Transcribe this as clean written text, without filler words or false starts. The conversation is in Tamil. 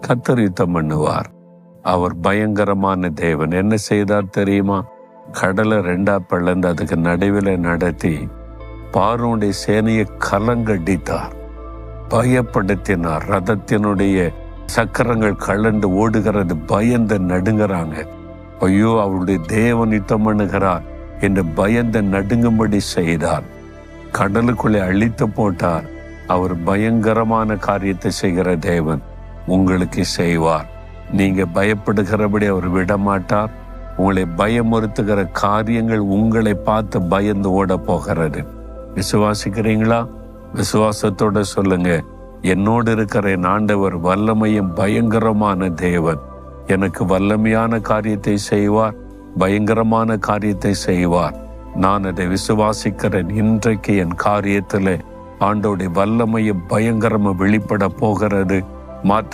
கர்த்தர் யுத்தம் பண்ணுவார். அவர் பயங்கரமான தேவன். என்ன செய்தார் தெரியுமா? கடலை 2 பிளந்து அதுக்கு நடுவில் நடத்தி பார்வோனுடைய சேனையை கலங்கடித்தார், பயப்படுத்தினார். ரதத்தினுடைய சக்கரங்கள் கலண்டு ஓடுகிறது, பயந்து நடுங்கிறாங்க. ஐயோ, அவருடைய தேவன் யுத்தம் பண்ணுகிறார் என்று பயந்து நடுங்கும்படி செய்தார். கடலுக்குள்ளே அழித்து போட்டார். அவர் பயங்கரமான காரியத்தை செய்கிற தேவன். உங்களுக்கு செய்வார். நீங்க பயப்படுகிறபடி அவர் விடமாட்டார். உங்களை பயமுறுத்துகிற காரியங்கள் உங்களை பார்த்து பயந்து ஓட போகிறது. விசுவாசிக்கிறீங்களா? விசுவாசத்தோட சொல்லுங்க, என்னோடு இருக்கிற என் ஆண்டவர் வல்லமையும் பயங்கரமான தேவன். எனக்கு வல்லமையான காரியத்தை செய்வார், பயங்கரமான காரியத்தை செய்வார். நான் அதை விசுவாசிக்கிறேன். இன்றைக்கு என் காரியத்தில் ஆண்டோடைய வல்லமையும் பயங்கரமா வெளிப்பட போகிறது. மாற்ற